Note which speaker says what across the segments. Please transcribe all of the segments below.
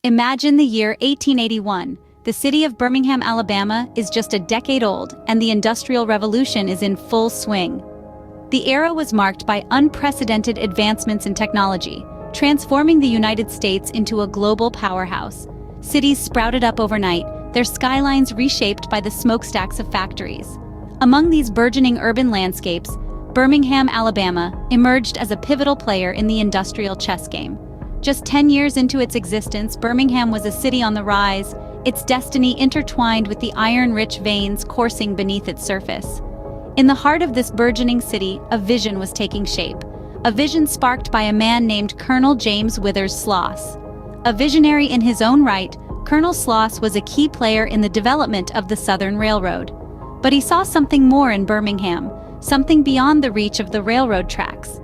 Speaker 1: Imagine the year 1881. The city of Birmingham, Alabama is just a decade old, and the Industrial Revolution is in full swing. The era was marked by unprecedented advancements in technology, transforming the United States into a global powerhouse. Cities sprouted up overnight, their skylines reshaped by the smokestacks of factories. Among these burgeoning urban landscapes, Birmingham, Alabama, emerged as a pivotal player in the industrial chess game. Just 10 years into its existence, Birmingham was a city on the rise, its destiny intertwined with the iron-rich veins coursing beneath its surface. In the heart of this burgeoning city, a vision was taking shape. A vision sparked by a man named Colonel James Withers Sloss. A visionary in his own right, Colonel Sloss was a key player in the development of the Southern Railroad. But he saw something more in Birmingham, something beyond the reach of the railroad tracks.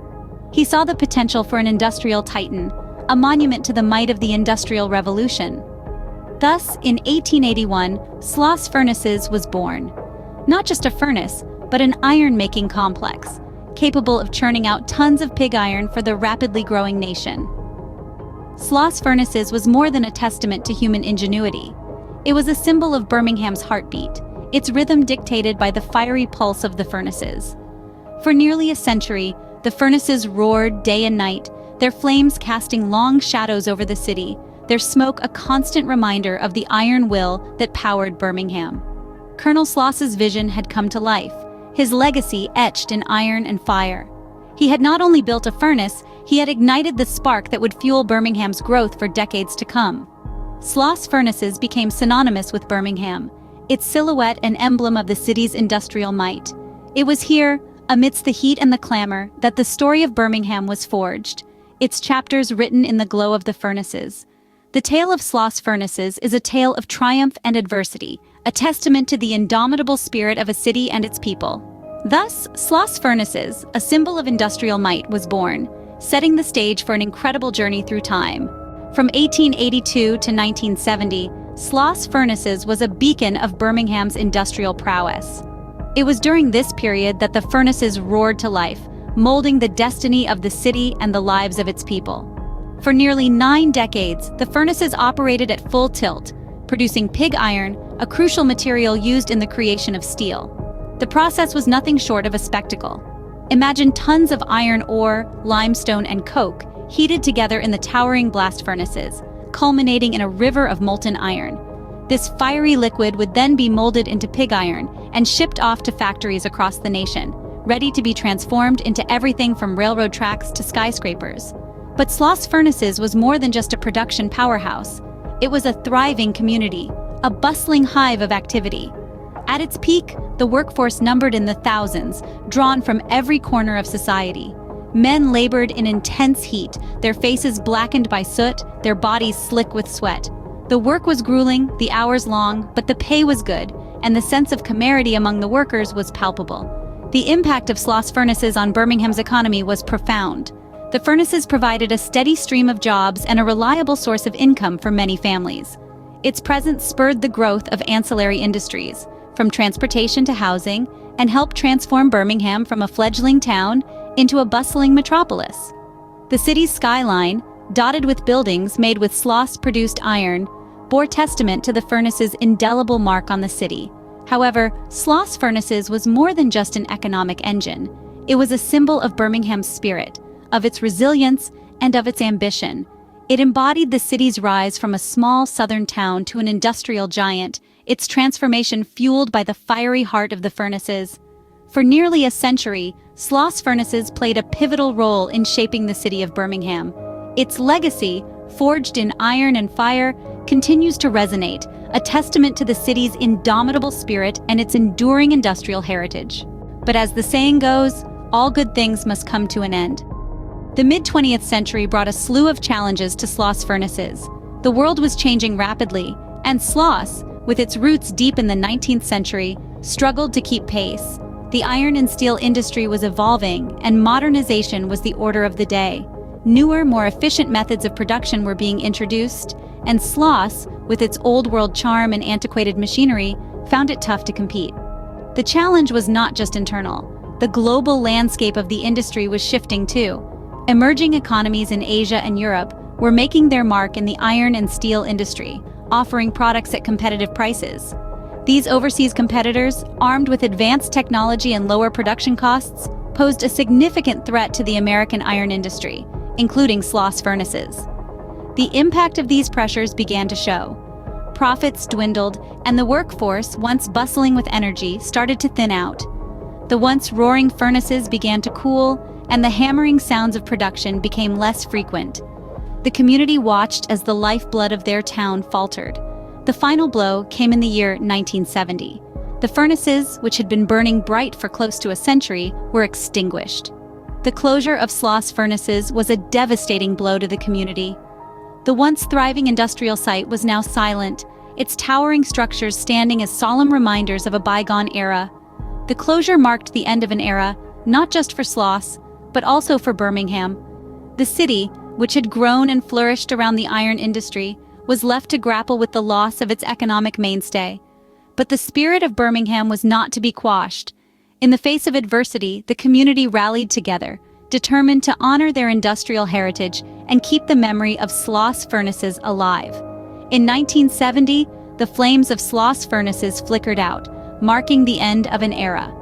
Speaker 1: He saw the potential for an industrial titan, a monument to the might of the Industrial Revolution. Thus, in 1881, Sloss Furnaces was born. Not just a furnace, but an iron-making complex, capable of churning out tons of pig iron for the rapidly growing nation. Sloss Furnaces was more than a testament to human ingenuity. It was a symbol of Birmingham's heartbeat, its rhythm dictated by the fiery pulse of the furnaces. For nearly a century, the furnaces roared day and night, their flames casting long shadows over the city, their smoke a constant reminder of the iron will that powered Birmingham. Colonel Sloss's vision had come to life, his legacy etched in iron and fire. He had not only built a furnace, he had ignited the spark that would fuel Birmingham's growth for decades to come. Sloss Furnaces became synonymous with Birmingham, its silhouette an emblem of the city's industrial might. It was here, amidst the heat and the clamor, that the story of Birmingham was forged, its chapters written in the glow of the furnaces. The tale of Sloss Furnaces is a tale of triumph and adversity, a testament to the indomitable spirit of a city and its people. Thus, Sloss Furnaces, a symbol of industrial might, was born, setting the stage for an incredible journey through time. From 1882 to 1970, Sloss Furnaces was a beacon of Birmingham's industrial prowess. It was during this period that the furnaces roared to life, molding the destiny of the city and the lives of its people. For nearly 9 decades, the furnaces operated at full tilt, producing pig iron, a crucial material used in the creation of steel. The process was nothing short of a spectacle. Imagine tons of iron ore, limestone, and coke heated together in the towering blast furnaces, culminating in a river of molten iron. This fiery liquid would then be molded into pig iron and shipped off to factories across the nation, ready to be transformed into everything from railroad tracks to skyscrapers. But Sloss Furnaces was more than just a production powerhouse. It was a thriving community, a bustling hive of activity. At its peak, the workforce numbered in the thousands, drawn from every corner of society. Men labored in intense heat, their faces blackened by soot, their bodies slick with sweat. The work was grueling, the hours long, but the pay was good, and the sense of camaraderie among the workers was palpable. The impact of Sloss Furnaces on Birmingham's economy was profound. The furnaces provided a steady stream of jobs and a reliable source of income for many families. Its presence spurred the growth of ancillary industries, from transportation to housing, and helped transform Birmingham from a fledgling town into a bustling metropolis. The city's skyline, dotted with buildings made with Sloss-produced iron, bore testament to the furnace's indelible mark on the city. However, Sloss Furnaces was more than just an economic engine. It was a symbol of Birmingham's spirit, of its resilience, and of its ambition. It embodied the city's rise from a small southern town to an industrial giant, its transformation fueled by the fiery heart of the furnaces. For nearly a century, Sloss Furnaces played a pivotal role in shaping the city of Birmingham. Its legacy, forged in iron and fire, continues to resonate, a testament to the city's indomitable spirit and its enduring industrial heritage. But as the saying goes, all good things must come to an end. The mid-20th century brought a slew of challenges to Sloss Furnaces. The world was changing rapidly, and Sloss, with its roots deep in the 19th century, struggled to keep pace. The iron and steel industry was evolving, and modernization was the order of the day. Newer, more efficient methods of production were being introduced, and Sloss, with its old-world charm and antiquated machinery, found it tough to compete. The challenge was not just internal. The global landscape of the industry was shifting too. Emerging economies in Asia and Europe were making their mark in the iron and steel industry, offering products at competitive prices. These overseas competitors, armed with advanced technology and lower production costs, posed a significant threat to the American iron industry, including Sloss furnaces. The impact of these pressures began to show. Profits dwindled, and the workforce, once bustling with energy, started to thin out. The once roaring furnaces began to cool, and the hammering sounds of production became less frequent. The community watched as the lifeblood of their town faltered. The final blow came in the year 1970. The furnaces, which had been burning bright for close to a century, were extinguished. The closure of Sloss furnaces was a devastating blow to the community. The once thriving industrial site was now silent, its towering structures standing as solemn reminders of a bygone era. The closure marked the end of an era, not just for Sloss, but also for Birmingham. The city, which had grown and flourished around the iron industry, was left to grapple with the loss of its economic mainstay. But the spirit of Birmingham was not to be quashed. In the face of adversity, the community rallied together, determined to honor their industrial heritage and keep the memory of Sloss furnaces alive. In 1970, the flames of Sloss furnaces flickered out, marking the end of an era.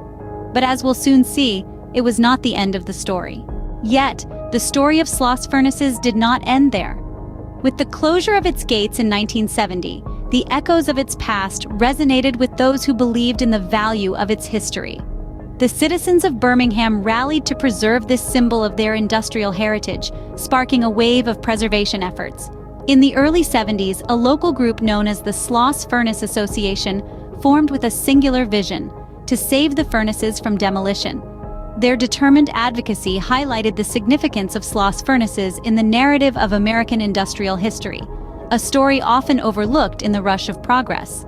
Speaker 1: But as we'll soon see, it was not the end of the story. Yet, the story of Sloss furnaces did not end there. With the closure of its gates in 1970, the echoes of its past resonated with those who believed in the value of its history. The citizens of Birmingham rallied to preserve this symbol of their industrial heritage, sparking a wave of preservation efforts. In the early 70s, a local group known as the Sloss Furnace Association formed with a singular vision: to save the furnaces from demolition. Their determined advocacy highlighted the significance of Sloss furnaces in the narrative of American industrial history, a story often overlooked in the rush of progress.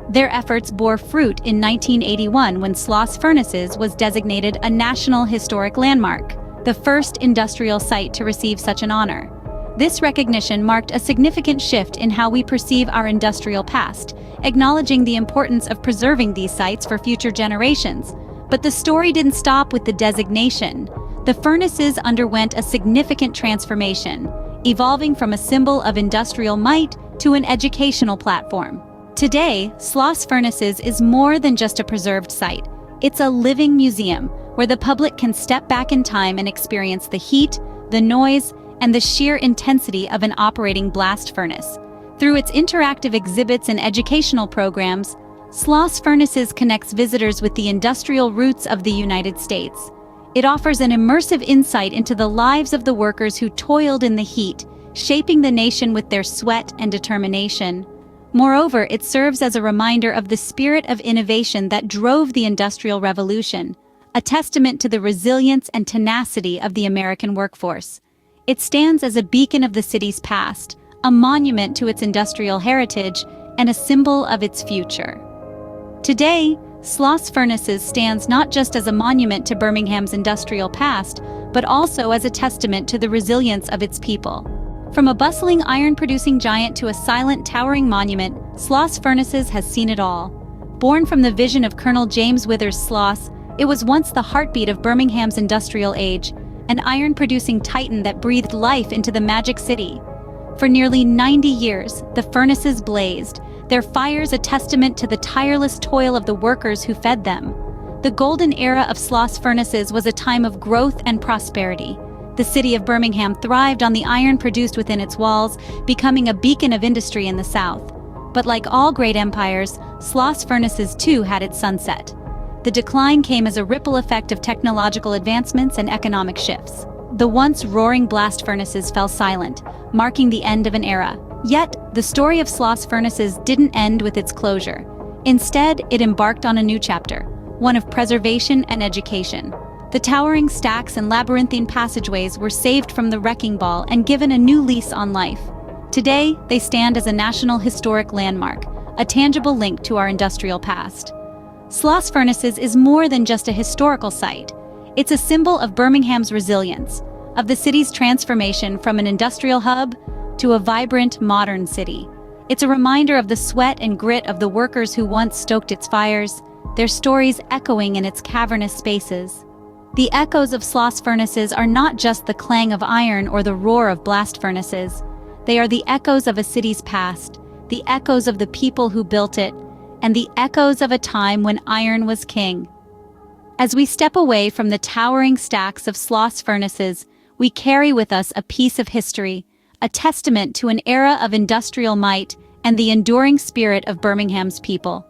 Speaker 1: Their efforts bore fruit in 1981 when Sloss furnaces was designated a National Historic Landmark, the first industrial site to receive such an honor. This recognition marked a significant shift in how we perceive our industrial past, acknowledging the importance of preserving these sites for future generations. But the story didn't stop with the designation. The furnaces underwent a significant transformation, evolving from a symbol of industrial might to an educational platform. Today, Sloss Furnaces is more than just a preserved site. It's a living museum where the public can step back in time and experience the heat, the noise, and the sheer intensity of an operating blast furnace. Through its interactive exhibits and educational programs, Sloss Furnaces connects visitors with the industrial roots of the United States. It offers an immersive insight into the lives of the workers who toiled in the heat, shaping the nation with their sweat and determination. Moreover, it serves as a reminder of the spirit of innovation that drove the Industrial Revolution, a testament to the resilience and tenacity of the American workforce. It stands as a beacon of the city's past, a monument to its industrial heritage, and a symbol of its future. Today, Sloss Furnaces stands not just as a monument to Birmingham's industrial past, but also as a testament to the resilience of its people. From a bustling iron-producing giant to a silent, towering monument, Sloss Furnaces has seen it all. Born from the vision of Colonel James Withers Sloss, it was once the heartbeat of Birmingham's industrial age, an iron-producing titan that breathed life into the Magic City. For nearly 90 years, the furnaces blazed, their fires a testament to the tireless toil of the workers who fed them. The golden era of Sloss Furnaces was a time of growth and prosperity. The city of Birmingham thrived on the iron produced within its walls, becoming a beacon of industry in the South. But like all great empires, Sloss Furnaces too had its sunset. The decline came as a ripple effect of technological advancements and economic shifts. The once roaring blast furnaces fell silent, marking the end of an era. Yet, the story of Sloss Furnaces didn't end with its closure. Instead, it embarked on a new chapter, one of preservation and education. The towering stacks and labyrinthine passageways were saved from the wrecking ball and given a new lease on life. Today, they stand as a National Historic Landmark, a tangible link to our industrial past. Sloss Furnaces is more than just a historical site. It's a symbol of Birmingham's resilience, of the city's transformation from an industrial hub to a vibrant, modern city. It's a reminder of the sweat and grit of the workers who once stoked its fires, their stories echoing in its cavernous spaces. The echoes of Sloss Furnaces are not just the clang of iron or the roar of blast furnaces. They are the echoes of a city's past, the echoes of the people who built it, and the echoes of a time when iron was king. As we step away from the towering stacks of Sloss furnaces, we carry with us a piece of history, a testament to an era of industrial might and the enduring spirit of Birmingham's people.